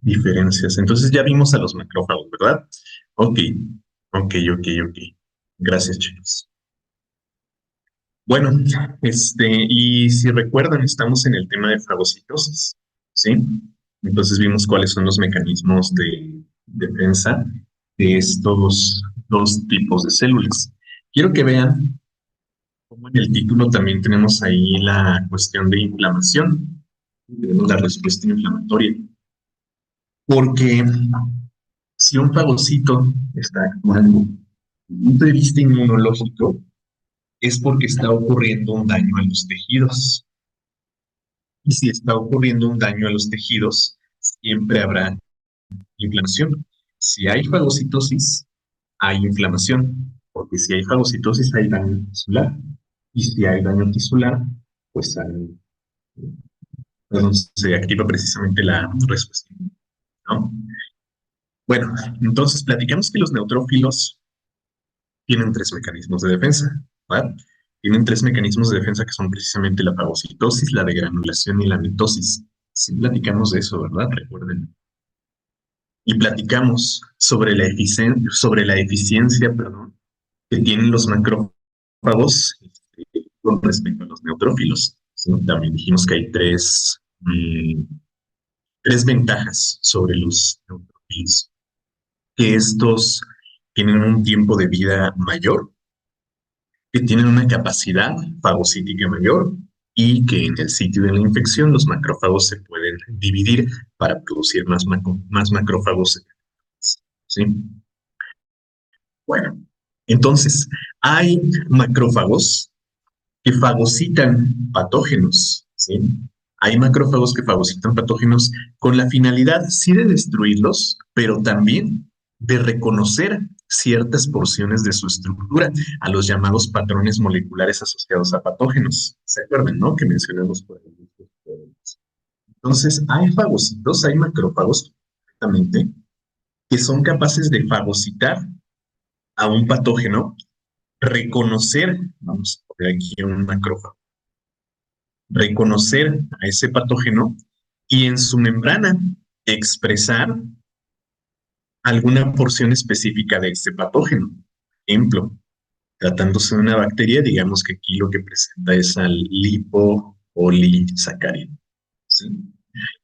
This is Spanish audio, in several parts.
diferencias. Entonces ya vimos a los macrófagos, ¿verdad? Ok, ok. Gracias, chicos. Bueno, y si recuerdan, estamos en el tema de fagocitosis, ¿sí? Entonces vimos cuáles son los mecanismos de defensa de estos dos tipos de células. Quiero que vean cómo en el título también tenemos ahí la cuestión de inflamación, tenemos la respuesta inflamatoria, porque si un fagocito está actuando desde un punto de vista inmunológico, es porque está ocurriendo un daño a los tejidos. Y si está ocurriendo un daño a los tejidos, siempre habrá inflamación. Si hay fagocitosis, hay inflamación, porque si hay fagocitosis hay daño tisular. Y si hay daño tisular, pues perdón, se activa precisamente la respuesta, ¿no? Bueno, entonces platicamos que los neutrófilos tienen tres mecanismos de defensa, ¿verdad? Tienen tres mecanismos de defensa que son precisamente la fagocitosis, la degranulación y la mitosis. Sí platicamos de eso, ¿verdad? Recuerden. Y platicamos sobre la eficiencia, perdón, que tienen los macrófagos con respecto a los neutrófilos, ¿sí? También dijimos que hay tres ventajas sobre los neutrófilos, que estos tienen un tiempo de vida mayor, que tienen una capacidad fagocítica mayor y que en el sitio de la infección los macrófagos se pueden dividir para producir más macrófagos. ¿Sí? Bueno, entonces hay macrófagos que fagocitan patógenos, ¿sí? Hay macrófagos que fagocitan patógenos con la finalidad, sí, de destruirlos, pero también de reconocer ciertas porciones de su estructura a los llamados patrones moleculares asociados a patógenos. ¿Se acuerdan, no? Que mencionamos por ahí. Entonces, hay fagocitos, hay macrófagos, exactamente, que son capaces de fagocitar a un patógeno, reconocer, vamos a poner aquí un macrófago, reconocer a ese patógeno y en su membrana expresar alguna porción específica de ese patógeno. Ejemplo, tratándose de una bacteria, digamos que aquí lo que presenta es al lipopolisacárido, ¿sí?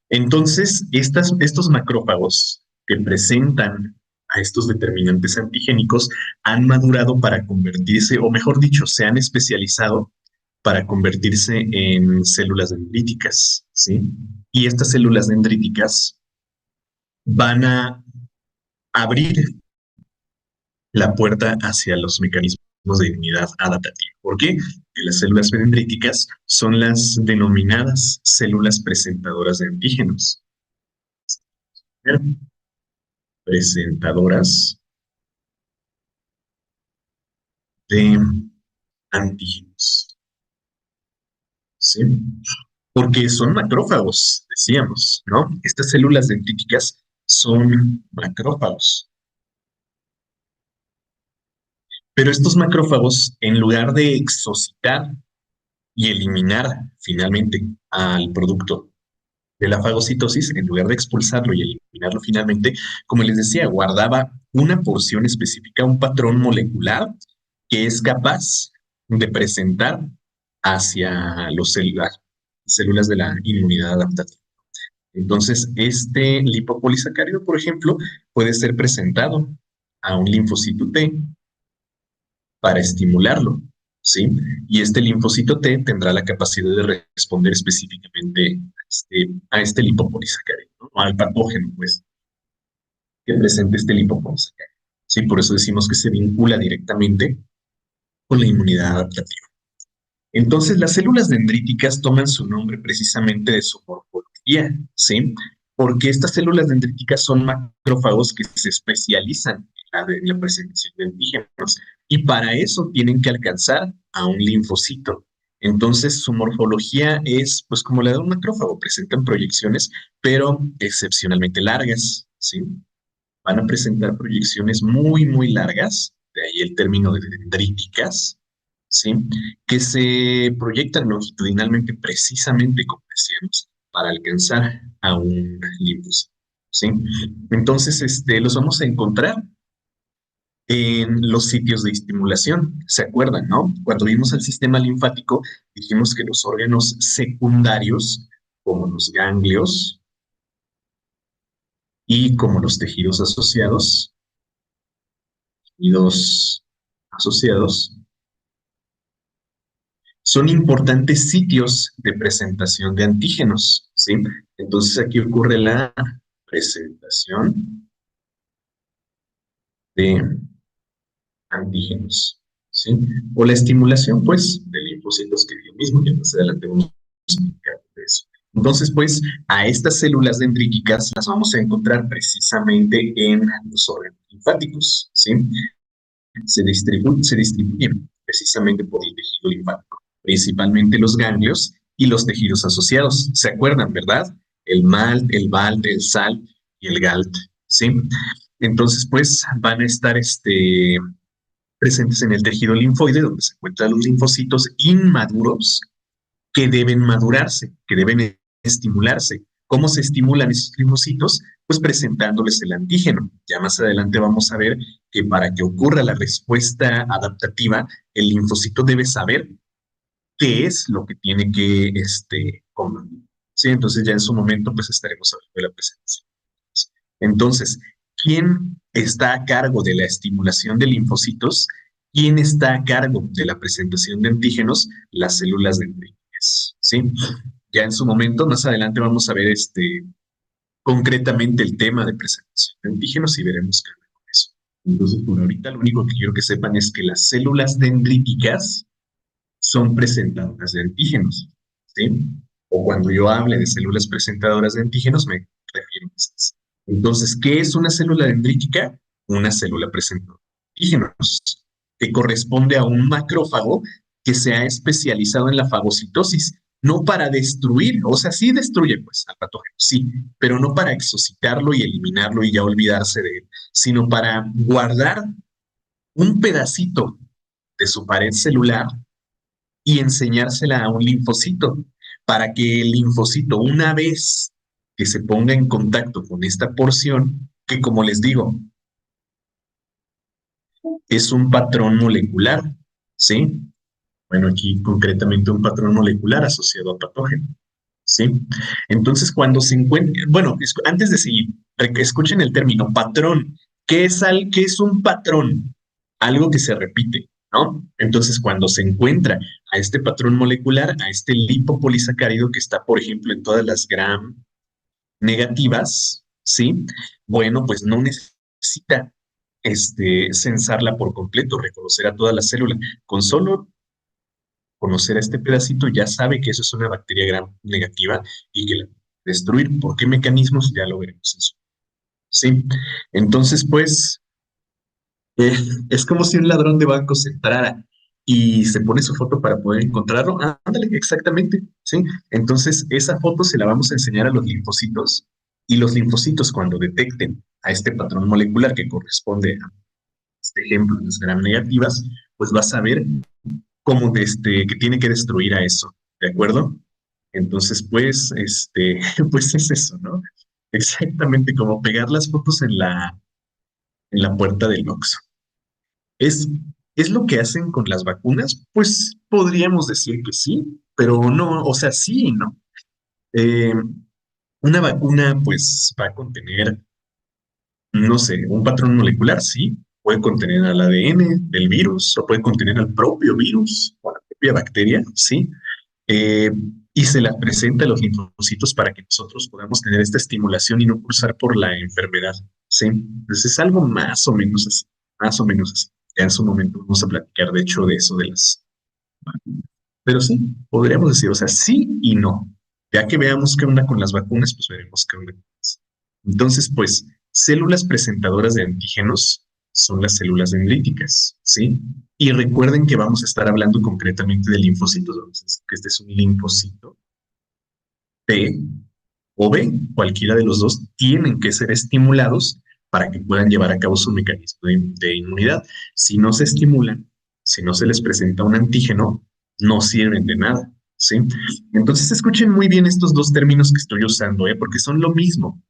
Entonces, estos macrófagos que presentan a estos determinantes antigénicos han madurado para convertirse, o mejor dicho, se han especializado para convertirse en células dendríticas, ¿sí? Y estas células dendríticas van a abrir la puerta hacia los mecanismos de inmunidad adaptativa. ¿Por qué? Porque las células dendríticas son las denominadas células presentadoras de antígenos. Presentadoras de antígenos, ¿sí? Porque son macrófagos, decíamos, ¿no? Estas células dendríticas son macrófagos. Pero estos macrófagos, en lugar de exocitar y eliminar finalmente al producto de la fagocitosis, en lugar de expulsarlo y eliminarlo finalmente, como les decía, guardaba una porción específica, un patrón molecular que es capaz de presentar hacia los células de la inmunidad adaptativa. Entonces, este lipopolisacárido, por ejemplo, puede ser presentado a un linfocito T para estimularlo, ¿sí? Y este linfocito T tendrá la capacidad de responder específicamente a este lipopolisacárido, ¿no? Al patógeno, pues, que presente este lipopolisacárido. Sí, por eso decimos que se vincula directamente con la inmunidad adaptativa. Entonces, las células dendríticas toman su nombre precisamente de su morfología, ¿sí? Porque estas células dendríticas son macrófagos que se especializan en la presentación de antígenos y para eso tienen que alcanzar a un linfocito. Entonces, su morfología es, pues, como la de un macrófago, presentan proyecciones, pero excepcionalmente largas, ¿sí? Van a presentar proyecciones muy largas, de ahí el término de dendríticas, ¿sí? Que se proyectan longitudinalmente precisamente, como decíamos, para alcanzar a un linfocito. ¿sí? Entonces, los vamos a encontrar en los sitios de estimulación. ¿Se acuerdan, no? Cuando vimos el sistema linfático, dijimos que los órganos secundarios, como los ganglios y como los tejidos asociados, son importantes sitios de presentación de antígenos, ¿sí? Entonces aquí ocurre la presentación de antígenos, ¿sí? O la estimulación, pues, de linfocitos, que es lo mismo, que más adelante vamos a explicar de eso. Entonces, pues, a estas células dendríticas las vamos a encontrar precisamente en los órganos linfáticos, ¿sí? Se distribuyen precisamente por el tejido linfático, principalmente los ganglios y los tejidos asociados. ¿Se acuerdan, verdad? El MALT, el BALT, el SALT y el GALT, ¿sí? Entonces, pues, van a estar presentes en el tejido linfoide, donde se encuentran los linfocitos inmaduros que deben madurarse, que deben estimularse. ¿Cómo se estimulan esos linfocitos? Pues presentándoles el antígeno. Ya más adelante vamos a ver que para que ocurra la respuesta adaptativa, el linfocito debe saber qué es lo que tiene que combatir. Sí, entonces ya en su momento pues estaremos hablando de la presentación. Entonces, ¿quién está a cargo de la estimulación de linfocitos? ¿Quién está a cargo de la presentación de antígenos? Las células dendríticas, ¿sí? Ya en su momento, más adelante vamos a ver concretamente el tema de presentación de antígenos y veremos qué ver con eso. Entonces, por ahorita lo único que quiero que sepan es que las células dendríticas son presentadoras de antígenos, ¿sí? O cuando yo hable de células presentadoras de antígenos, me refiero a estas. Entonces, ¿qué es una célula dendrítica? Una célula presentadora de antígenos, que corresponde a un macrófago que se ha especializado en la fagocitosis, no para destruir, o sea, sí destruye pues al patógeno, sí, pero no para exocitarlo y eliminarlo y ya olvidarse de él, sino para guardar un pedacito de su pared celular y enseñársela a un linfocito para que el linfocito, una vez que se ponga en contacto con esta porción, que como les digo, es un patrón molecular, ¿sí? Bueno, aquí concretamente un patrón molecular asociado a patógeno, ¿sí? Entonces, cuando se encuentra, bueno, antes de seguir, escuchen el término patrón. ¿Qué es un patrón? Algo que se repite, ¿no? Entonces, cuando se encuentra a este patrón molecular, a este lipopolisacárido que está, por ejemplo, en todas las gram negativas, ¿sí? Bueno, pues no necesita censarla por completo, reconocer a toda la célula. Con solo conocer a este pedacito, ya sabe que eso es una bacteria gram negativa y que la puede destruir. ¿Por qué mecanismos? Ya lo veremos en su. Sí. Entonces, pues, eh, es como si un ladrón de bancos entrara y se pone su foto para poder encontrarlo. Ah, ándale, exactamente. Sí. Entonces, esa foto se la vamos a enseñar a los linfocitos y los linfocitos, cuando detecten a este patrón molecular que corresponde a este ejemplo, las gram negativas, pues va a saber como que tiene que destruir a eso, ¿de acuerdo? Entonces, pues, pues es eso, ¿no? Exactamente como pegar las fotos en la puerta del Oxxo. ¿Es, es lo que hacen con las vacunas? Pues podríamos decir que sí, pero no, o sea, sí y no. Eh, una vacuna, pues, va a contener, no sé, un patrón molecular, sí, puede contener al ADN del virus o puede contener al propio virus o a la propia bacteria, sí, eh, y se las presenta a los linfocitos para que nosotros podamos tener esta estimulación y no pulsar por la enfermedad, ¿sí? Entonces es algo más o menos así, más o menos así. Ya en su momento vamos a platicar, de hecho, de eso de las vacunas. Pero sí, podríamos decir, o sea, sí y no. Ya que veamos qué onda con las vacunas, pues veremos qué onda con las. Entonces, pues, células presentadoras de antígenos son las células dendríticas, ¿sí? Y recuerden que vamos a estar hablando concretamente de linfocitos. Vamos a decir que este es un linfocito T o B, cualquiera de los dos, tienen que ser estimulados para que puedan llevar a cabo su mecanismo de inmunidad. Si no se estimulan, si no se les presenta un antígeno, no sirven de nada, ¿sí? Entonces escuchen muy bien estos dos términos que estoy usando, porque son lo mismo.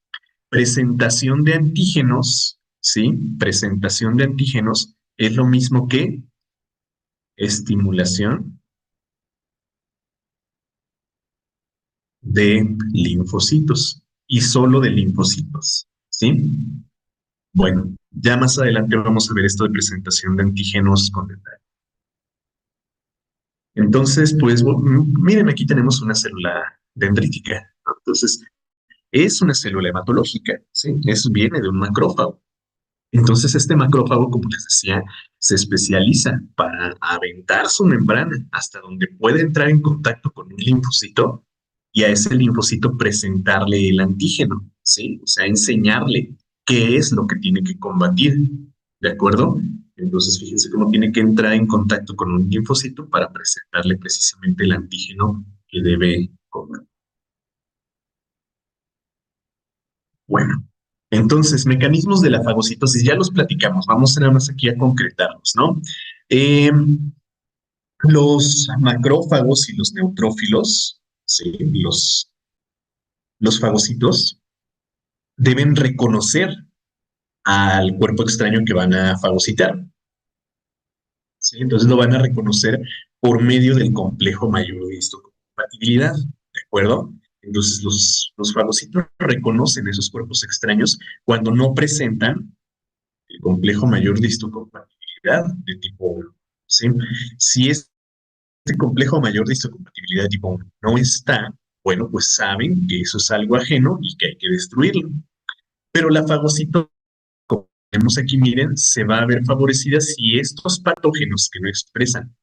Presentación de antígenos, ¿sí? Presentación de antígenos es lo mismo que estimulación de linfocitos y solo de linfocitos, ¿sí? Bueno, ya más adelante vamos a ver esto de presentación de antígenos con detalle. Entonces, pues, miren, aquí tenemos una célula dendrítica, ¿no? Entonces, es una célula hematológica, ¿sí? Eso viene de un macrófago. Entonces, este macrófago, como les decía, se especializa para aventar su membrana hasta donde puede entrar en contacto con un linfocito y a ese linfocito presentarle el antígeno, ¿sí? O sea, enseñarle qué es lo que tiene que combatir, ¿de acuerdo? Entonces, fíjense cómo tiene que entrar en contacto con un linfocito para presentarle precisamente el antígeno que debe combatir. Bueno, entonces, mecanismos de la fagocitosis, ya los platicamos, vamos nada más aquí a concretarlos, ¿no? Eh, los macrófagos y los neutrófilos, ¿sí? Los fagocitos, deben reconocer al cuerpo extraño que van a fagocitar, ¿sí? Entonces lo van a reconocer por medio del complejo mayor de histocompatibilidad, ¿de acuerdo? Entonces los fagocitos reconocen esos cuerpos extraños cuando no presentan el complejo mayor de histocompatibilidad de tipo 1. ¿Sí? Si este complejo mayor de histocompatibilidad de tipo 1 no está, bueno, pues saben que eso es algo ajeno y que hay que destruirlo. Pero la fagocitosis, como vemos aquí, miren, se va a ver favorecida si estos patógenos que no expresan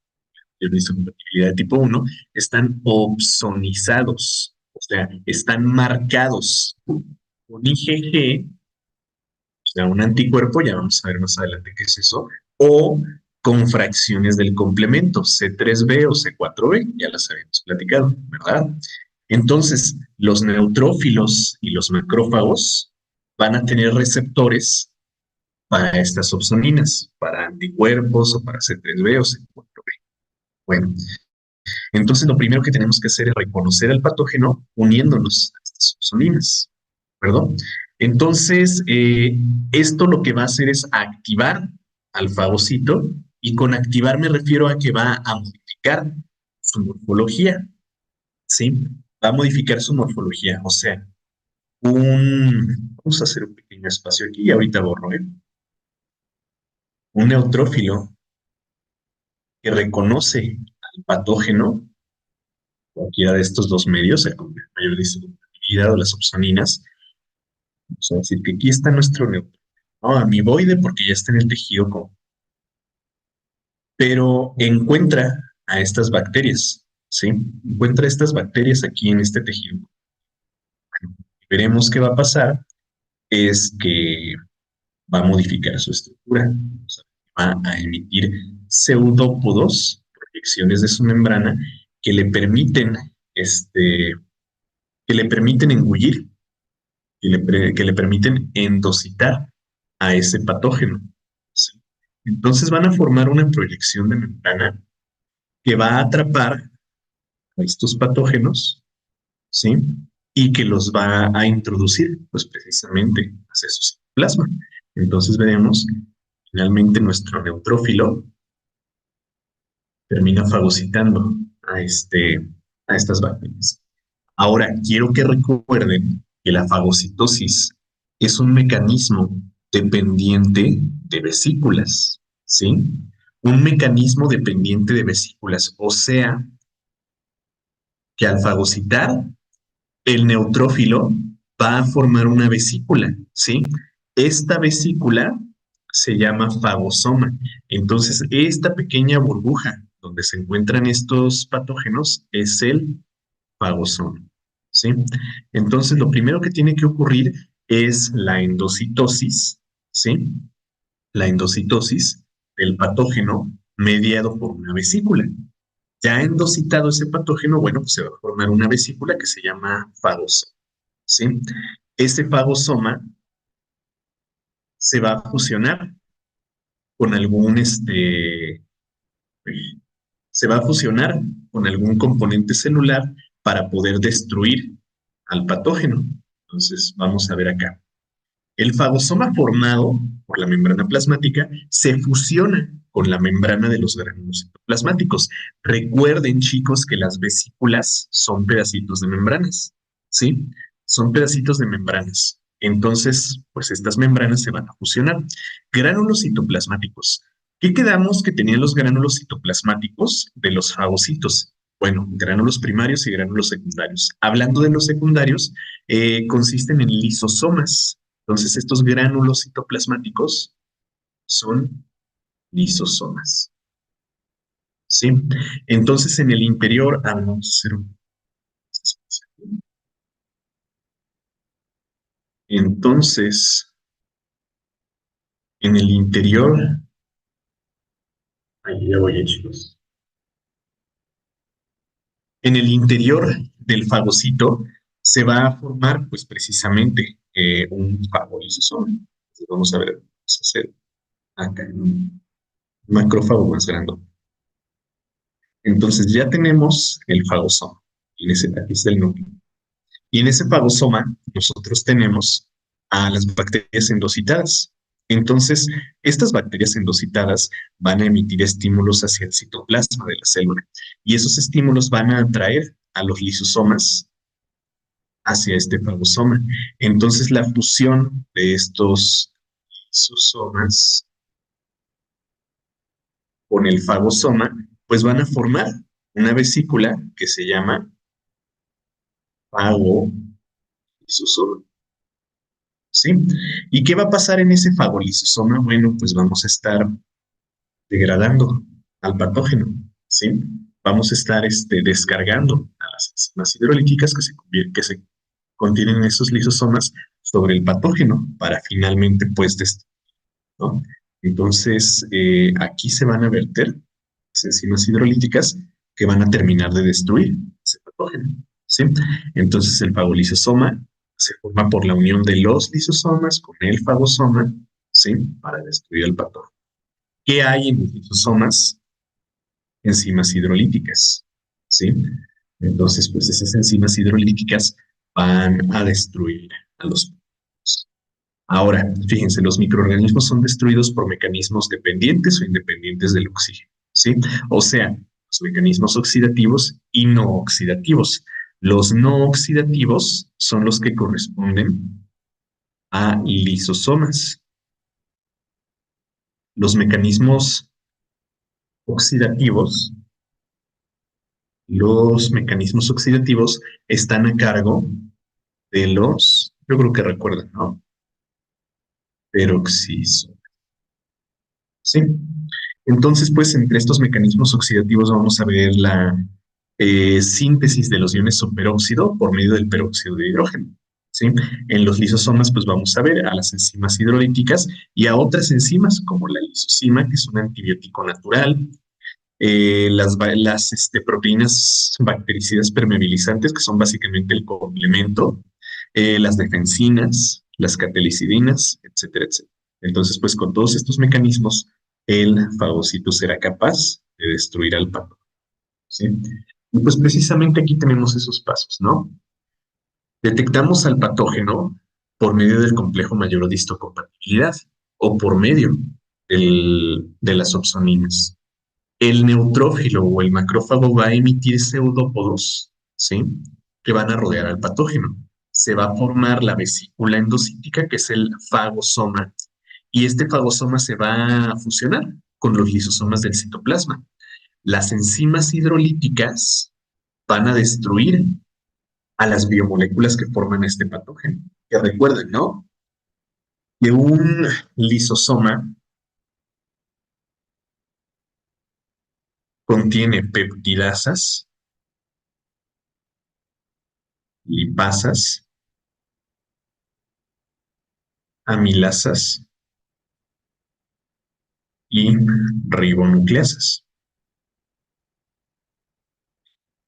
el de histocompatibilidad de tipo 1 están opsonizados, o sea, están marcados con IgG, o sea, un anticuerpo, ya vamos a ver más adelante qué es eso, o con fracciones del complemento, C3b o C4b, ya las habíamos platicado, ¿verdad? Entonces, los neutrófilos y los macrófagos van a tener receptores para estas opsoninas, para anticuerpos o para C3b o C4b. Bueno, entonces lo primero que tenemos que hacer es reconocer el patógeno uniéndonos a estas opsoninas, ¿verdad? Entonces, esto lo que va a hacer es activar al fagocito y con activar me refiero a que va a modificar su morfología, ¿sí? Va a modificar su morfología, o sea, vamos a hacer un pequeño espacio aquí y ahorita borro, ¿eh? Un neutrófilo que reconoce al patógeno, cualquiera de estos dos medios, el complejo mayor de histocompatibilidad o las opsoninas, vamos a decir que aquí está nuestro neutrófilo, ¿no? Amiboide porque ya está en el tejido pero encuentra a estas bacterias, ¿sí? Encuentra estas bacterias aquí en este tejido. Veremos qué va a pasar, es que va a modificar su estructura, o sea, va a emitir pseudópodos, proyecciones de su membrana, que le permiten, que le permiten engullir, que le permiten endocitar a ese patógeno, ¿sí? Entonces van a formar una proyección de membrana que va a atrapar a estos patógenos, ¿sí? Y que los va a introducir, pues precisamente, hacia su citoplasma. Entonces veremos, finalmente nuestro neutrófilo termina fagocitando a estas bacterias. Ahora, quiero que recuerden que la fagocitosis es un mecanismo dependiente de vesículas, ¿sí? Un mecanismo dependiente de vesículas, o sea, que al fagocitar el neutrófilo va a formar una vesícula, ¿sí? Esta vesícula se llama fagosoma. Entonces, esta pequeña burbuja donde se encuentran estos patógenos es el fagosoma, ¿sí? Entonces, lo primero que tiene que ocurrir es la endocitosis, ¿sí? La endocitosis del patógeno mediado por una vesícula. Ya endocitado ese patógeno, bueno, pues se va a formar una vesícula que se llama fagosoma, ¿sí? Ese fagosoma se va a fusionar con se va a fusionar con algún componente celular para poder destruir al patógeno. Entonces, vamos a ver acá. El fagosoma formado por la membrana plasmática se fusiona con la membrana de los gránulos citoplasmáticos. Recuerden, chicos, que las vesículas son pedacitos de membranas, ¿sí? Son pedacitos de membranas. Entonces, pues estas membranas se van a fusionar. Gránulos citoplasmáticos. ¿Qué quedamos que tenían los gránulos citoplasmáticos de los fagocitos? Bueno, gránulos primarios y gránulos secundarios. Hablando de los secundarios, consisten en lisosomas. Entonces, estos gránulos citoplasmáticos son lisosomas. ¿Sí? Entonces, en el interior, vamos a hacer entonces, en el interior, ahí ya voy, chicos. En el interior del fagocito se va a formar, pues precisamente, un fagolisosoma. Entonces, vamos a ver, vamos a hacer acá un macrófago más grande. Entonces ya tenemos el fagosoma, y en ese aquí está el núcleo. Y en ese fagosoma nosotros tenemos a las bacterias endocitadas. Entonces, estas bacterias endocitadas van a emitir estímulos hacia el citoplasma de la célula y esos estímulos van a atraer a los lisosomas hacia este fagosoma. Entonces, la fusión de estos lisosomas con el fagosoma, pues van a formar una vesícula que se llama fagolisosoma. ¿Sí? ¿Y qué va a pasar en ese fagolisosoma? Bueno, pues vamos a estar degradando al patógeno, ¿sí? Vamos a estar descargando a las enzimas hidrolíticas que se contienen en esos lisosomas sobre el patógeno para finalmente, pues, ¿no? Entonces, aquí se van a verter las enzimas hidrolíticas que van a terminar de destruir ese patógeno, ¿sí? Entonces, el fagolisosoma se forma por la unión de los lisosomas con el fagosoma, ¿sí? Para destruir el patógeno. ¿Qué hay en los lisosomas? Enzimas hidrolíticas, ¿sí? Entonces, pues esas enzimas hidrolíticas van a destruir a los patógenos. Ahora, fíjense, los microorganismos son destruidos por mecanismos dependientes o independientes del oxígeno, ¿sí? O sea, los mecanismos oxidativos y no oxidativos. Los no oxidativos son los que corresponden a lisosomas. Los mecanismos oxidativos, los mecanismos oxidativos están a cargo de yo creo que recuerdan, ¿no? Peroxiso. Sí. Entonces, pues, entre estos mecanismos oxidativos vamos a ver la síntesis de los iones superóxido por medio del peróxido de hidrógeno. ¿Sí? En los lisosomas, pues vamos a ver a las enzimas hidrolíticas y a otras enzimas como la lisozima, que es un antibiótico natural, las proteínas bactericidas permeabilizantes, que son básicamente el complemento, las defensinas, las catalicidinas, etcétera, etcétera. Entonces, pues con todos estos mecanismos, el fagocito será capaz de destruir al patógeno, ¿sí? Y pues precisamente aquí tenemos esos pasos, ¿no? Detectamos al patógeno por medio del complejo mayor histocompatibilidad o por medio de las opsoninas. El neutrófilo o el macrófago va a emitir pseudópodos, ¿sí? Que van a rodear al patógeno. Se va a formar la vesícula endocítica, que es el fagosoma, y este fagosoma se va a fusionar con los lisosomas del citoplasma. Las enzimas hidrolíticas van a destruir a las biomoléculas que forman este patógeno. Que recuerden, ¿no? Que un lisosoma contiene peptidasas, lipasas, amilasas y ribonucleasas.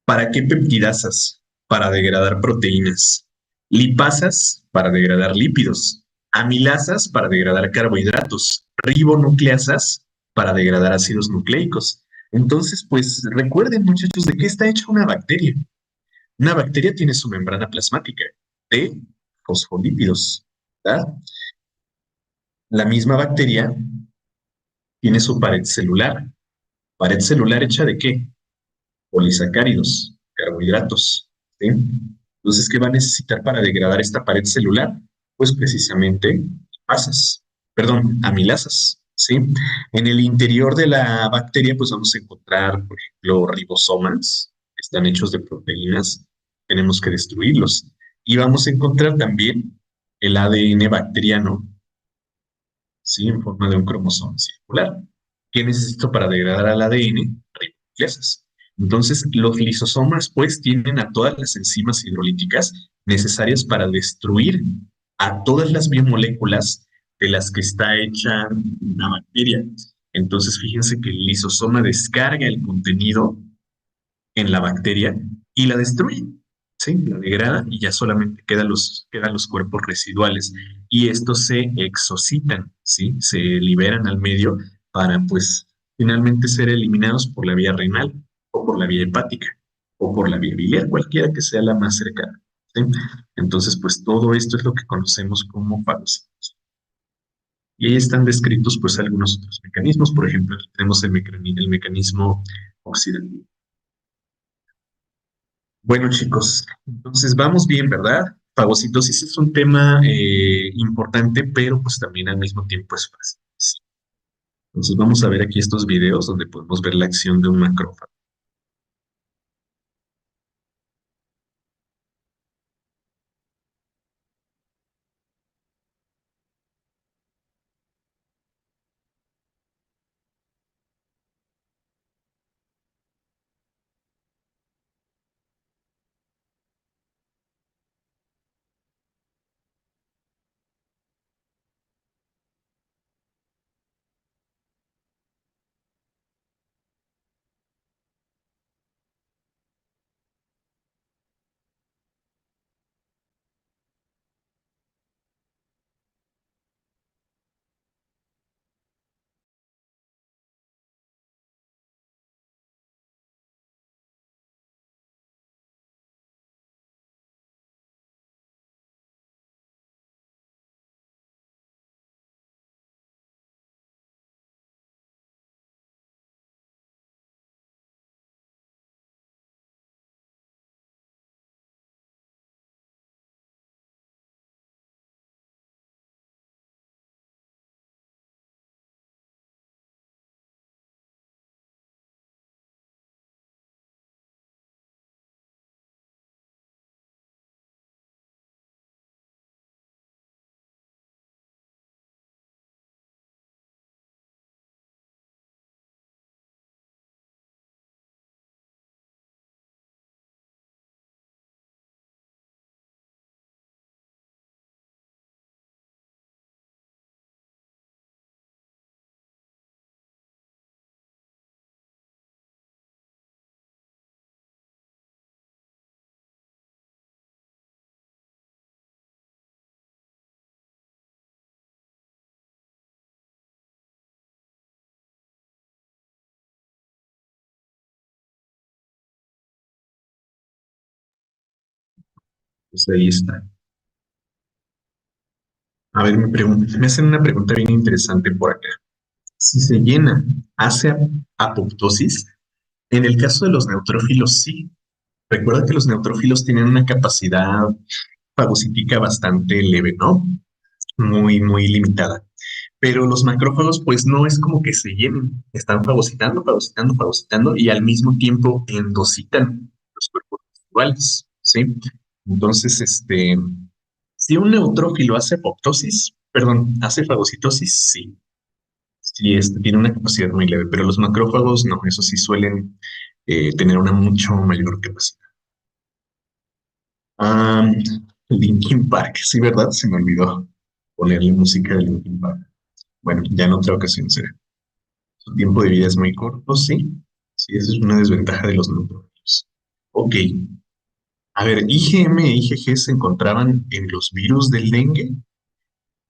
¿Para qué peptidasas? Para degradar proteínas. Lipasas para degradar lípidos. Amilasas para degradar carbohidratos. Ribonucleasas para degradar ácidos nucleicos. Entonces, pues recuerden, muchachos, de qué está hecha una bacteria. Una bacteria tiene su membrana plasmática de fosfolípidos, ¿verdad? La misma bacteria tiene su pared celular. ¿Pared celular hecha de qué? Polisacáridos, carbohidratos, ¿sí? Entonces, ¿qué va a necesitar para degradar esta pared celular? Pues precisamente pasas, perdón, amilasas, ¿sí? En el interior de la bacteria, pues vamos a encontrar, por ejemplo, ribosomas, que están hechos de proteínas, tenemos que destruirlos. Y vamos a encontrar también el ADN bacteriano, ¿sí? En forma de un cromosoma circular. ¿Qué necesito para degradar al ADN? Ribonucleasas. Entonces, los lisosomas, pues, tienen a todas las enzimas hidrolíticas necesarias para destruir a todas las biomoléculas de las que está hecha una bacteria. Entonces, fíjense que el lisosoma descarga el contenido en la bacteria y la destruye, ¿sí? La degrada y ya solamente quedan los cuerpos residuales y estos se exocitan, ¿sí? Se liberan al medio para, pues, finalmente ser eliminados por la vía renal o por la vía hepática o por la vía biliar, cualquiera que sea la más cercana, ¿sí? Entonces, pues, todo esto es lo que conocemos como fagocitos. Y ahí están descritos, pues, algunos otros mecanismos. Por ejemplo, aquí tenemos el mecanismo oxidativo. Bueno, chicos, entonces vamos bien, ¿verdad? Fagocitosis es un tema importante, pero pues también al mismo tiempo es fácil. Entonces vamos a ver aquí estos videos donde podemos ver la acción de un macrófago. Pues ahí está. A ver, me hacen una pregunta bien interesante por acá. Si se llena, ¿hace apoptosis? En el caso de los neutrófilos, sí. Recuerda que los neutrófilos tienen una capacidad fagocítica bastante leve, ¿no? Muy, muy limitada. Pero los macrófagos, pues no es como que se llenen, están fagocitando, fagocitando, fagocitando y al mismo tiempo endocitan los cuerpos residuales, ¿sí? Entonces, si un neutrófilo hace apoptosis, perdón, hace fagocitosis, sí, sí, tiene una capacidad muy leve, pero los macrófagos no, eso sí suelen tener una mucho mayor capacidad. Ah, Linkin Park, sí, ¿verdad? Se me olvidó ponerle música de Linkin Park. Bueno, ya en otra ocasión será. Su tiempo de vida es muy corto, sí. Sí, esa es una desventaja de los neutrófilos. Ok. A ver, IgM e IgG se encontraban en los virus del dengue.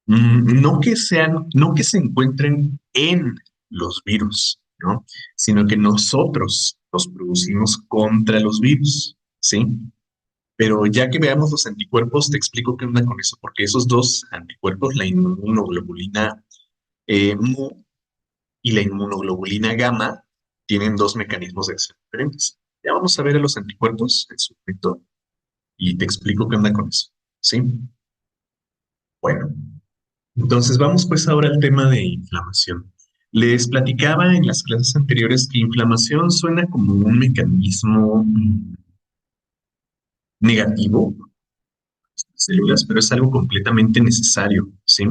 No que se encuentren en los virus, ¿no? Sino que nosotros los producimos contra los virus, ¿sí? Pero ya que veamos los anticuerpos, te explico qué onda con eso, porque esos dos anticuerpos, la inmunoglobulina Mu y la inmunoglobulina gamma tienen dos mecanismos de acción diferentes. Ya vamos a ver a los anticuerpos en su momento y te explico qué onda con eso. ¿Sí? Bueno, entonces vamos pues ahora al tema de inflamación. Les platicaba en las clases anteriores que inflamación suena como un mecanismo negativo de células, pero es algo completamente necesario, ¿sí?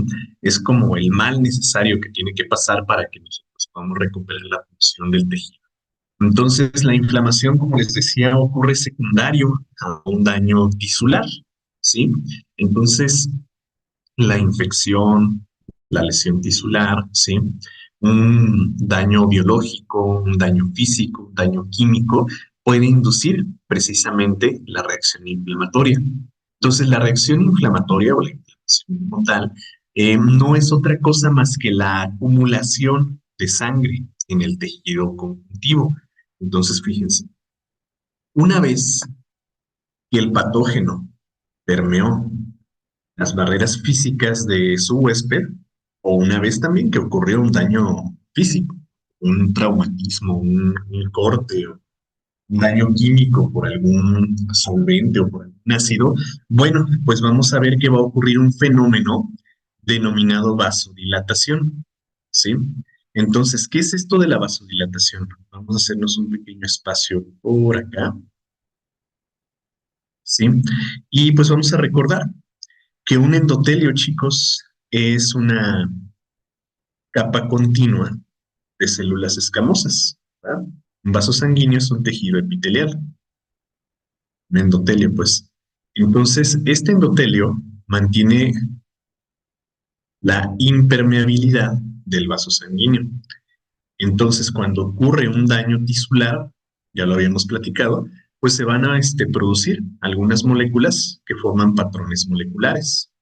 Es como el mal necesario que tiene que pasar para que nosotros podamos recuperar la función del tejido. Entonces, la inflamación, como les decía, ocurre secundario a un daño tisular, ¿sí? Entonces, la infección, la lesión tisular, ¿sí? Un daño biológico, un daño físico, un daño químico, puede inducir precisamente la reacción inflamatoria. Entonces, la reacción inflamatoria o la inflamación como tal no es otra cosa más que la acumulación de sangre en el tejido conjuntivo. Entonces, fíjense, una vez que el patógeno permeó las barreras físicas de su huésped, o una vez también que ocurrió un daño físico, un traumatismo, un corte, un daño químico por algún solvente o por algún ácido, bueno, pues vamos a ver que va a ocurrir un fenómeno denominado vasodilatación, ¿sí? Entonces, ¿qué es esto de la vasodilatación? Vamos a hacernos un pequeño espacio por acá, ¿sí? Y pues vamos a recordar que un endotelio, chicos, es una capa continua de células escamosas, ¿verdad? Un vaso sanguíneo es un tejido epitelial, un endotelio, pues. Entonces, este endotelio mantiene la impermeabilidad del vaso sanguíneo. Entonces, cuando ocurre un daño tisular, ya lo habíamos platicado, pues se van a producir algunas moléculas que forman patrones moleculares.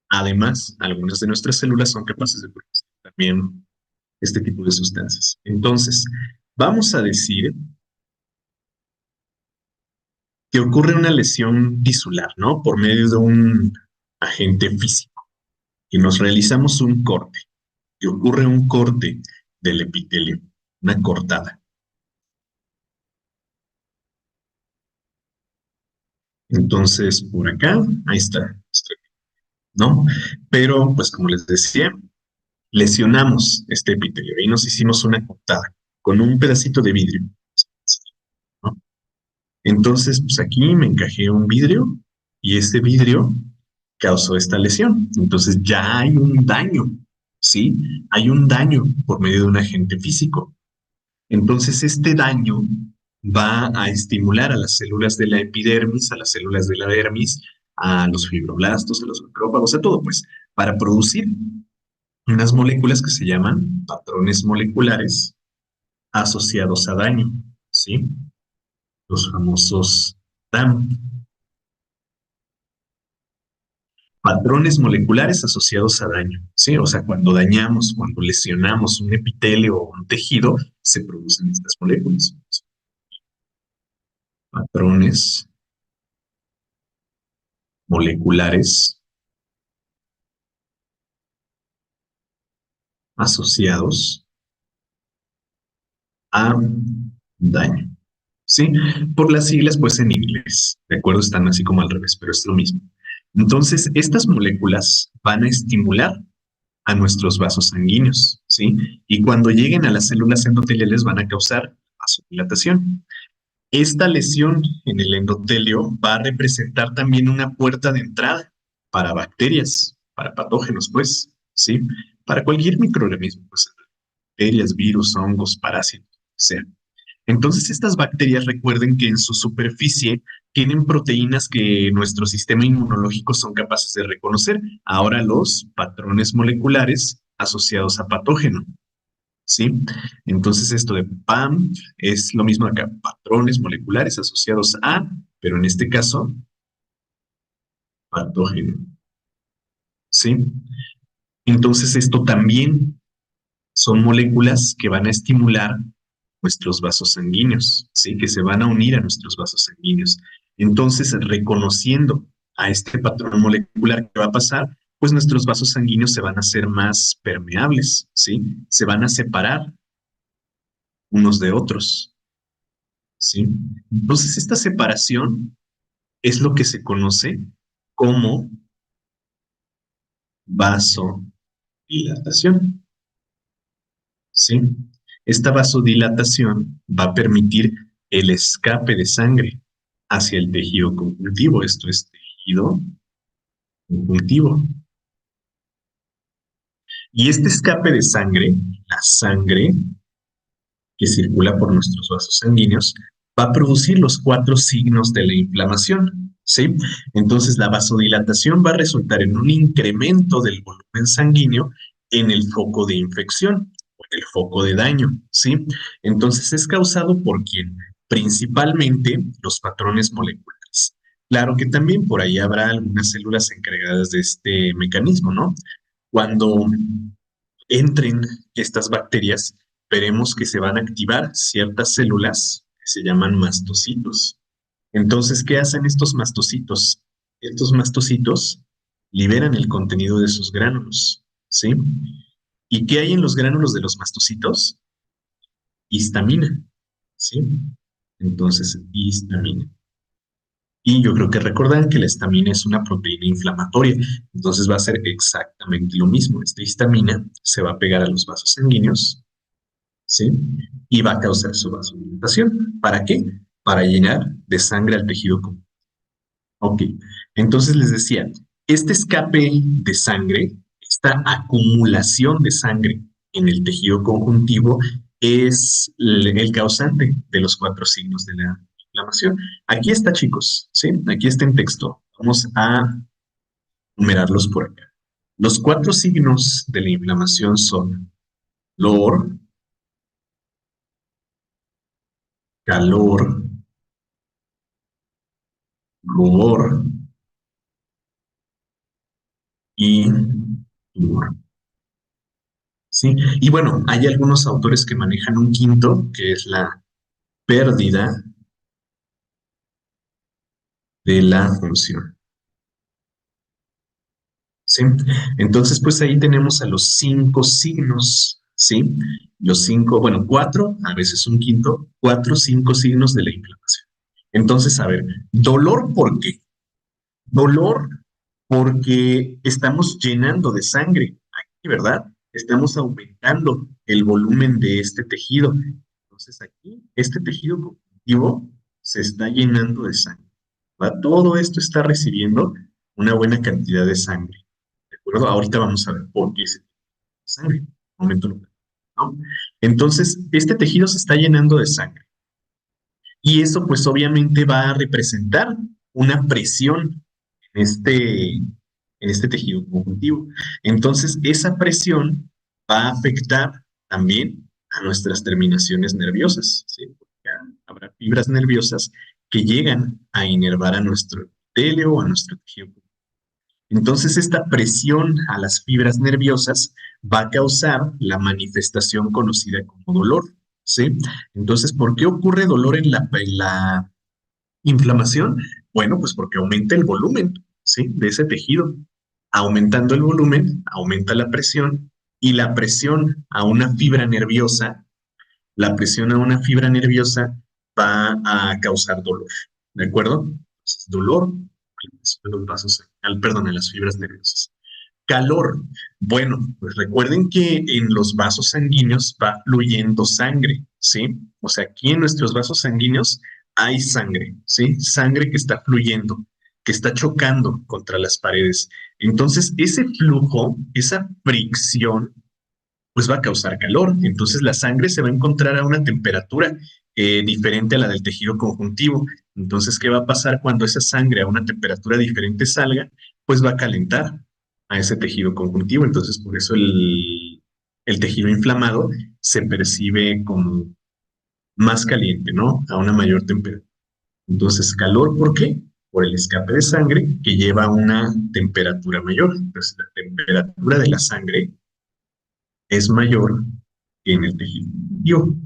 Además, algunas de nuestras células son capaces de producir también este tipo de sustancias. Entonces, vamos a decir que ocurre una lesión tisular, ¿no? Por medio de un agente físico y nos realizamos un corte, y ocurre un corte del epitelio, una cortada. Entonces, por acá, ahí está, ¿no? Pero, pues como les decía, lesionamos este epitelio y nos hicimos una cortada con un pedacito de vidrio, ¿no? Entonces, pues aquí me encajé un vidrio y este vidrio causó esta lesión. Entonces ya hay un daño, ¿sí? Hay un daño por medio de un agente físico. Entonces este daño va a estimular a las células de la epidermis, a las células de la dermis, a los fibroblastos, a los macrófagos, a todo, pues, para producir unas moléculas que se llaman patrones moleculares asociados a daño, ¿sí? Los famosos DAM. Patrones moleculares asociados a daño, ¿sí? O sea, cuando dañamos, cuando lesionamos un epitelio o un tejido, se producen estas moléculas. Patrones moleculares asociados a daño, ¿sí? Por las siglas, pues en inglés, ¿de acuerdo? Están así como al revés, pero es lo mismo. Entonces, estas moléculas van a estimular a nuestros vasos sanguíneos, ¿sí? Y cuando lleguen a las células endoteliales van a causar vasodilatación. Esta lesión en el endotelio va a representar también una puerta de entrada para bacterias, para patógenos, pues, ¿sí? Para cualquier microorganismo, pues, bacterias, virus, hongos, parásitos, o sea. Entonces, estas bacterias recuerden que en su superficie tienen proteínas que nuestro sistema inmunológico son capaces de reconocer. Ahora los patrones moleculares asociados a patógeno. ¿Sí? Entonces esto de PAM es lo mismo acá, patrones moleculares asociados a, pero en este caso, patógeno, ¿sí? Entonces esto también son moléculas que van a estimular nuestros vasos sanguíneos, ¿sí? Que se van a unir a nuestros vasos sanguíneos. Entonces, reconociendo a este patrón molecular, ¿qué va a pasar? pues nuestros vasos sanguíneos se van a hacer más permeables, ¿sí? Se van a separar unos de otros, ¿sí? Entonces, esta separación es lo que se conoce como vasodilatación, ¿sí? Esta vasodilatación va a permitir el escape de sangre hacia el tejido conjuntivo, esto es tejido conjuntivo. Y este escape de sangre, la sangre que circula por nuestros vasos sanguíneos, va a producir los cuatro signos de la inflamación, ¿sí? Entonces la vasodilatación va a resultar en un incremento del volumen sanguíneo en el foco de infección o en el foco de daño, ¿sí? Entonces es causado por quién? Principalmente los patrones moleculares. Claro que también por ahí habrá algunas células encargadas de este mecanismo, ¿no? Cuando entren estas bacterias, veremos que se van a activar ciertas células que se llaman mastocitos. Entonces, ¿qué hacen estos mastocitos? Estos mastocitos liberan el contenido de sus gránulos, ¿sí? ¿Y qué hay en los gránulos de los mastocitos? Histamina, ¿sí? Entonces, histamina. Y yo creo que recordarán que la histamina es una proteína inflamatoria, entonces va a ser exactamente lo mismo. Esta histamina se va a pegar a los vasos sanguíneos, ¿sí? Y va a causar su vasodilatación. ¿Para qué? Para llenar de sangre al tejido conjuntivo. Ok, entonces les decía, este escape de sangre, esta acumulación de sangre en el tejido conjuntivo es el causante de los cuatro signos de la inflamación. Aquí está, chicos, ¿sí? Aquí está en texto. Vamos a numerarlos por acá. Los cuatro signos de la inflamación son dolor, calor, rubor y tumor. ¿Sí? Y bueno, hay algunos autores que manejan un quinto, que es la pérdida de la función. ¿Sí? Entonces, pues ahí tenemos a los cinco signos, ¿sí? Los cinco, bueno, cuatro, a veces un quinto, cuatro, cinco signos de la inflamación. Entonces, a ver, dolor, ¿por qué? Dolor porque estamos llenando de sangre aquí, ¿verdad? Estamos aumentando el volumen de este tejido. Entonces aquí, este tejido conjuntivo se está llenando de sangre, ¿va? Todo esto está recibiendo una buena cantidad de sangre, ¿de acuerdo? Ahorita vamos a ver por qué se tiene sangre. Un momento, ¿no? Entonces, este tejido se está llenando de sangre. Y eso pues obviamente va a representar una presión en este tejido conjuntivo. Entonces, esa presión va a afectar también a nuestras terminaciones nerviosas, ¿sí? Porque habrá fibras nerviosas que llegan a inervar a nuestro epitelio o a nuestro tejido. Entonces, esta presión a las fibras nerviosas va a causar la manifestación conocida como dolor, ¿sí? Entonces, ¿por qué ocurre dolor en la inflamación? Bueno, pues porque aumenta el volumen, ¿sí? De ese tejido. Aumentando el volumen, aumenta la presión y la presión a una fibra nerviosa, la presión a una fibra nerviosa va a causar dolor, ¿de acuerdo? Entonces, dolor, los vasos, perdón, en las fibras nerviosas. Calor. Bueno, pues recuerden que en los vasos sanguíneos va fluyendo sangre, ¿sí? O sea, aquí en nuestros vasos sanguíneos hay sangre, ¿sí? Sangre que está fluyendo, que está chocando contra las paredes. Entonces, ese flujo, esa fricción, pues va a causar calor. Entonces, la sangre se va a encontrar a una temperatura diferente a la del tejido conjuntivo. Entonces, ¿qué va a pasar cuando esa sangre a una temperatura diferente salga? Pues va a calentar a ese tejido conjuntivo. Entonces, por eso el tejido inflamado se percibe como más caliente, ¿no? A una mayor temperatura. Entonces, calor, ¿por qué? Por el escape de sangre que lleva a una temperatura mayor. Entonces, la temperatura de la sangre es mayor que en el tejido conjuntivo.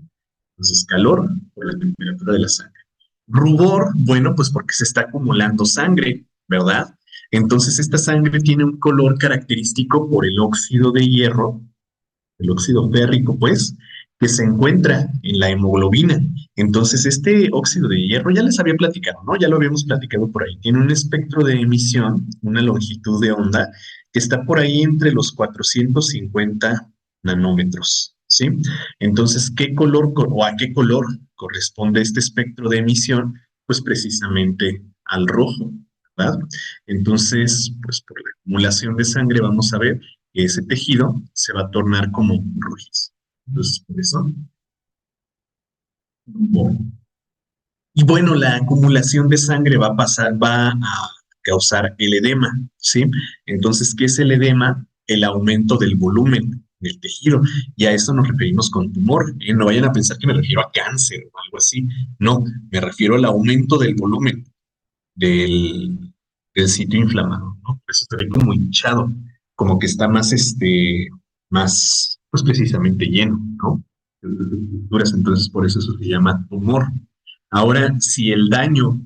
Entonces, calor por la temperatura de la sangre. Rubor, bueno, pues porque se está acumulando sangre, ¿verdad? Entonces, esta sangre tiene un color característico por el óxido de hierro, el óxido férrico, pues, que se encuentra en la hemoglobina. Entonces, este óxido de hierro ya les había platicado, ¿no? Ya lo habíamos platicado por ahí. Tiene un espectro de emisión, una longitud de onda que está por ahí entre los 450 nanómetros, ¿sí? Entonces, ¿qué color o a qué color corresponde este espectro de emisión? Pues precisamente al rojo, ¿verdad? Entonces, pues por la acumulación de sangre vamos a ver que ese tejido se va a tornar como rojizo. Entonces, por eso. Bueno. Y bueno, la acumulación de sangre va a causar el edema, ¿sí? Entonces, ¿qué es el edema? El aumento del volumen del tejido. Y a eso nos referimos con tumor. No vayan a pensar que me refiero a cáncer o algo así. No, me refiero al aumento del volumen del, del sitio inflamado, ¿no? Por eso está como hinchado, como que está más, más, pues precisamente lleno, ¿no? Entonces, por eso se llama tumor. Ahora, si el daño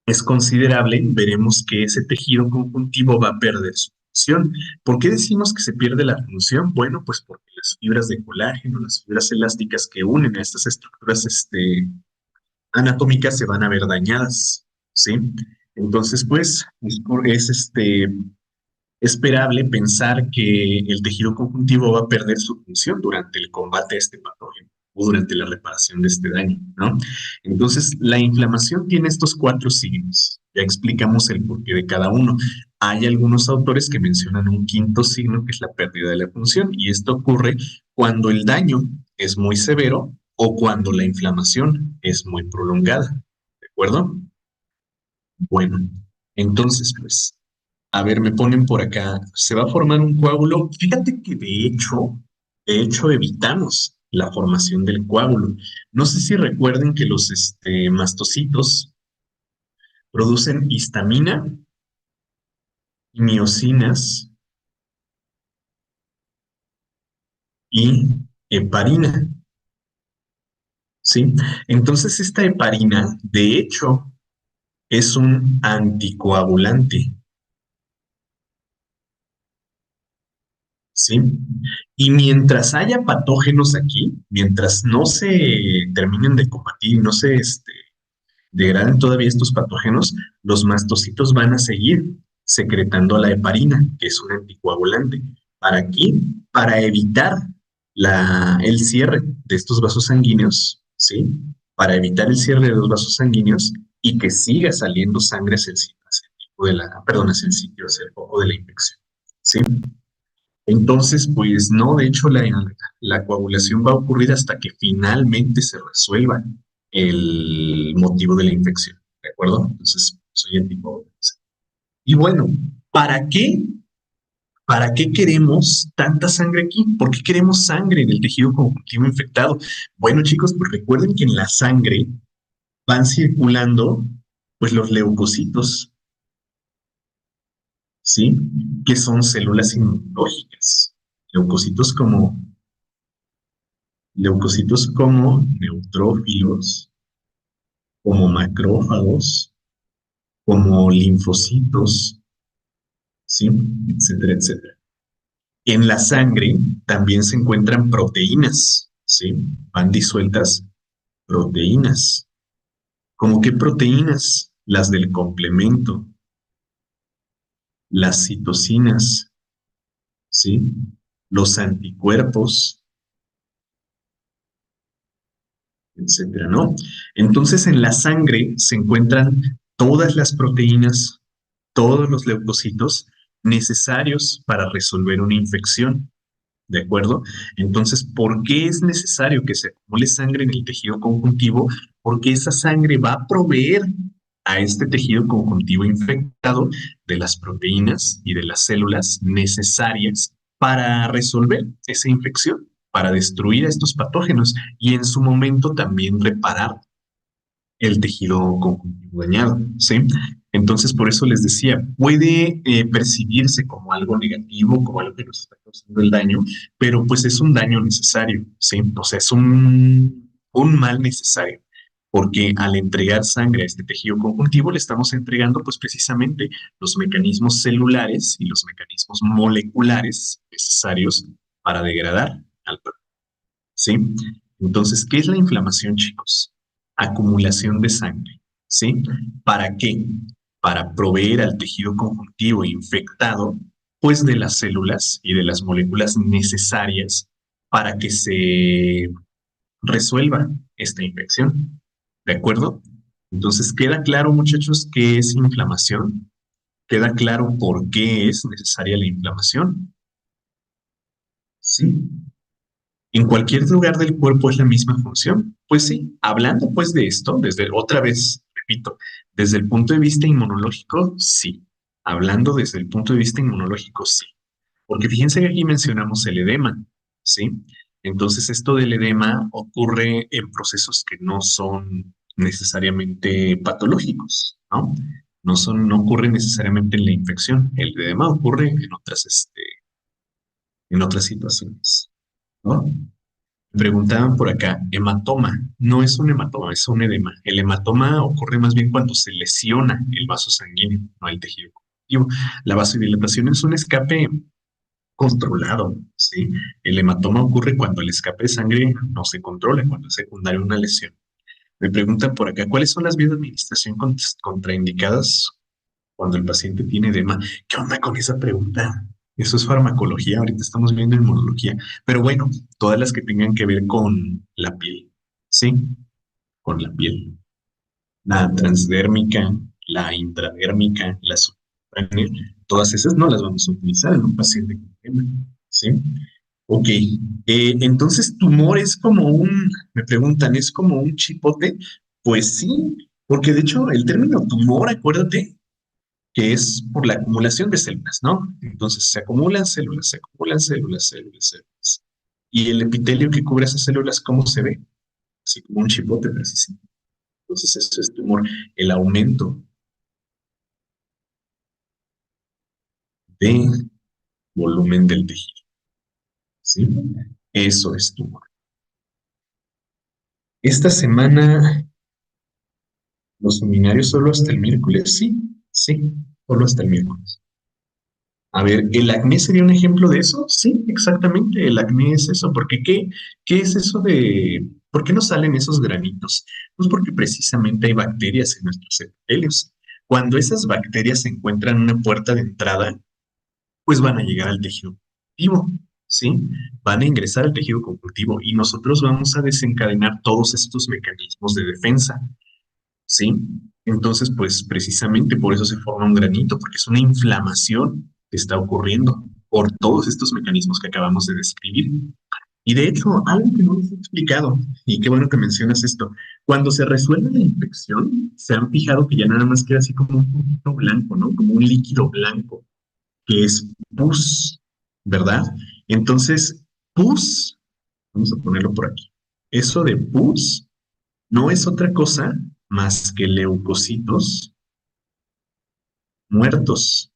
es considerable, veremos que ese tejido conjuntivo va a perder su función. ¿Por qué decimos que se pierde la función? Bueno, pues porque las fibras de colágeno, las fibras elásticas que unen a estas estructuras anatómicas se van a ver dañadas, ¿sí? Entonces, pues, es esperable pensar que el tejido conjuntivo va a perder su función durante el combate a este patógeno o durante la reparación de este daño, ¿no? Entonces, la inflamación tiene estos cuatro signos. Ya explicamos el porqué de cada uno. Hay algunos autores que mencionan un quinto signo, que es la pérdida de la función, y esto ocurre cuando el daño es muy severo o cuando la inflamación es muy prolongada, ¿de acuerdo? Bueno, entonces, pues, a ver, me ponen por acá, se va a formar un coágulo. Fíjate que de hecho, evitamos la formación del coágulo. No sé si recuerden que los mastocitos producen histamina y miocinas y heparina, ¿sí? Entonces, esta heparina, de hecho, es un anticoagulante, ¿sí? Y mientras haya patógenos aquí, mientras no se terminen de combatir, no se degraden todavía estos patógenos, los mastocitos van a seguir secretando la heparina, que es un anticoagulante. ¿Para qué? Para evitar el cierre de estos vasos sanguíneos, ¿sí? Para evitar el cierre de los vasos sanguíneos y que siga saliendo sangre hacia el tipo de perdón, hacia el sitio, hacia el foco de la infección, ¿sí? Entonces, pues no, de hecho la coagulación va a ocurrir hasta que finalmente se resuelva el motivo de la infección, ¿de acuerdo? Entonces, soy anticoagulante. Y bueno, ¿para qué? ¿Para qué queremos tanta sangre aquí? ¿Por qué queremos sangre en el tejido conjuntivo infectado? Bueno, chicos, pues recuerden que en la sangre van circulando pues los leucocitos, ¿sí? Que son células inmunológicas. Leucocitos como Leucocitos como neutrófilos, como macrófagos, como linfocitos, ¿sí? Etcétera, etcétera. En la sangre también se encuentran proteínas, ¿sí? Van disueltas proteínas. ¿Cómo qué proteínas? Las del complemento, las citocinas, ¿sí? Los anticuerpos, etcétera, ¿no? Entonces en la sangre se encuentran todas las proteínas, todos los leucocitos necesarios para resolver una infección, ¿de acuerdo? Entonces, ¿por qué es necesario que se acumule sangre en el tejido conjuntivo? Porque esa sangre va a proveer a este tejido conjuntivo infectado de las proteínas y de las células necesarias para resolver esa infección, para destruir a estos patógenos y en su momento también reparar el tejido conjuntivo dañado, ¿sí? Entonces, por eso les decía, puede percibirse como algo negativo, como algo que nos está causando el daño, pero pues es un daño necesario, ¿sí? O sea, es un mal necesario. porque al entregar sangre a este tejido conjuntivo le estamos entregando pues precisamente los mecanismos celulares y los mecanismos moleculares necesarios para degradar al producto, ¿sí? Entonces, ¿qué es la inflamación, chicos? Acumulación de sangre, ¿sí? ¿Para qué? Para proveer al tejido conjuntivo infectado pues de las células y de las moléculas necesarias para que se resuelva esta infección. ¿De acuerdo? Entonces, ¿queda claro, muchachos, qué es inflamación? ¿Queda claro por qué es necesaria la inflamación? Sí. ¿En cualquier lugar del cuerpo es la misma función? Pues sí. Hablando pues de esto, desde otra vez, repito, desde el punto de vista inmunológico, sí. Hablando desde el punto de vista inmunológico, sí. Porque fíjense que aquí mencionamos el edema, ¿sí? Entonces, esto del edema ocurre en procesos que no son necesariamente patológicos, ¿no? No ocurre necesariamente en la infección. El edema ocurre en otras situaciones, ¿no? Me preguntaban por acá, hematoma. No es un hematoma, es un edema. El hematoma ocurre más bien cuando se lesiona el vaso sanguíneo, no el tejido conjuntivo. La vasodilatación es un escape controlado, ¿sí? El hematoma ocurre cuando el escape de sangre no se controla, cuando es secundaria una lesión. Me preguntan por acá, ¿cuáles son las vías de administración contraindicadas cuando el paciente tiene edema? ¿Qué onda con esa pregunta? Eso es farmacología, ahorita estamos viendo inmunología. Pero bueno, todas las que tengan que ver con la piel, ¿sí? Con la piel. La transdérmica, la intradérmica, la subcutánea, todas esas no las vamos a utilizar en un paciente con edema, ¿sí? Ok, entonces tumor es como me preguntan, ¿es como un chipote? Pues sí, porque de hecho el término tumor, acuérdate que es por la acumulación de células, ¿no? Entonces se acumulan células, células, células. Y el epitelio que cubre esas células, ¿cómo se ve? Así como un chipote, precisamente. Entonces eso es tumor, el aumento de volumen del tejido, ¿sí? Eso es tumor. Esta semana los seminarios solo hasta el miércoles, sí, sí, solo hasta el miércoles. A ver, ¿el acné sería un ejemplo de eso? Sí, exactamente, el acné es eso, porque ¿qué es eso de, por qué no salen esos granitos? Pues porque precisamente hay bacterias en nuestros epitelios. Cuando esas bacterias se encuentran una puerta de entrada, pues van a llegar al tejido conjuntivo, ¿sí? Van a ingresar al tejido conjuntivo y nosotros vamos a desencadenar todos estos mecanismos de defensa. ¿Sí? Entonces, pues precisamente por eso se forma un granito, porque es una inflamación que está ocurriendo por todos estos mecanismos que acabamos de describir. Y de hecho, algo que no les he explicado, y qué bueno que mencionas esto, cuando se resuelve la infección, se han fijado que ya nada más queda así como un poquito blanco, ¿no? Como un líquido blanco, que es pus, ¿verdad? Entonces, pus, vamos a ponerlo por aquí. Eso de pus no es otra cosa más que leucocitos muertos,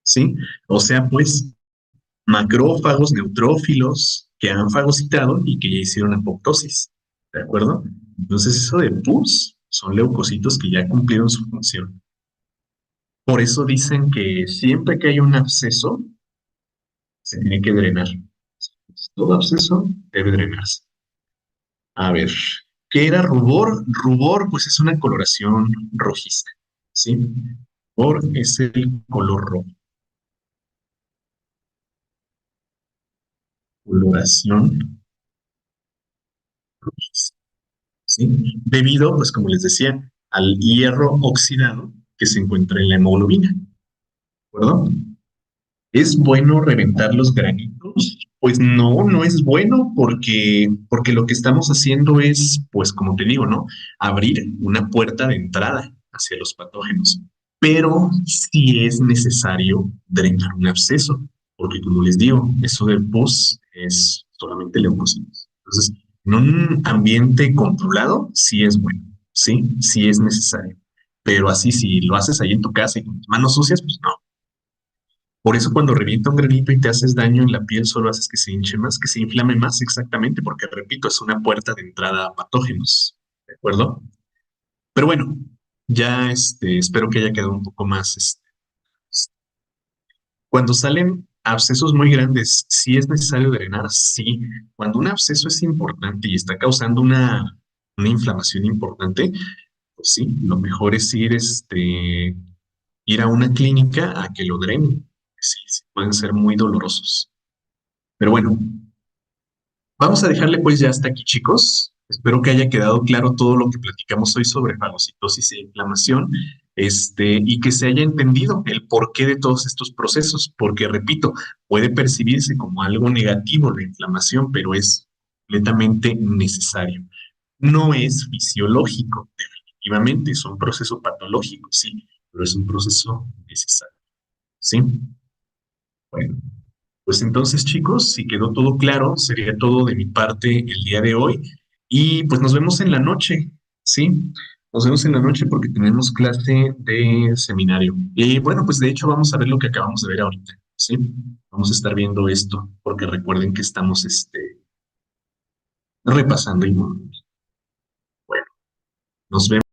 ¿sí? O sea, pues macrófagos, neutrófilos que han fagocitado y que ya hicieron apoptosis, ¿de acuerdo? Entonces, eso de pus son leucocitos que ya cumplieron su función. Por eso dicen que siempre que hay un absceso, se tiene que drenar. Todo absceso debe drenarse. A ver, ¿qué era rubor? Rubor, pues es una coloración rojiza, ¿sí? Rubor es el color rojo. Coloración rojiza, ¿sí? Debido, pues como les decía, al hierro oxidado que se encuentra en la hemoglobina, ¿de acuerdo? ¿Es bueno reventar los granitos? Pues no, no es bueno porque lo que estamos haciendo es, pues como te digo, ¿no? Abrir una puerta de entrada hacia los patógenos. Pero sí es necesario drenar un absceso, porque como les digo, eso del pus es solamente leucocitos. Entonces, en un ambiente controlado, sí es bueno, sí, sí es necesario. Pero así, si lo haces ahí en tu casa y con tus manos sucias, pues no. Por eso cuando revienta un granito y te haces daño en la piel, solo haces que se hinche más, que se inflame más, exactamente, porque repito, es una puerta de entrada a patógenos. ¿de acuerdo? Pero bueno, ya espero que haya quedado un poco más. Cuando salen abscesos muy grandes, ¿sí es necesario drenar? Sí. Cuando un absceso es importante y está causando una inflamación importante, pues sí, lo mejor es ir a una clínica a que lo drenen. Sí, sí, pueden ser muy dolorosos. Pero bueno, vamos a dejarle pues ya hasta aquí, chicos. Espero que haya quedado claro todo lo que platicamos hoy sobre fagocitosis e inflamación, y que se haya entendido el porqué de todos estos procesos, porque repito, puede percibirse como algo negativo la inflamación, pero es completamente necesario. No es fisiológico, definitivamente, es un proceso patológico, sí, pero es un proceso necesario, ¿sí? Bueno. Pues entonces, chicos, si quedó todo claro, sería todo de mi parte el día de hoy. Y pues nos vemos en la noche, ¿sí? Nos vemos en la noche porque tenemos clase de seminario. Y bueno, pues de hecho vamos a ver lo que acabamos de ver ahorita, ¿sí? Vamos a estar viendo esto, porque recuerden que estamos repasando y bueno, nos vemos.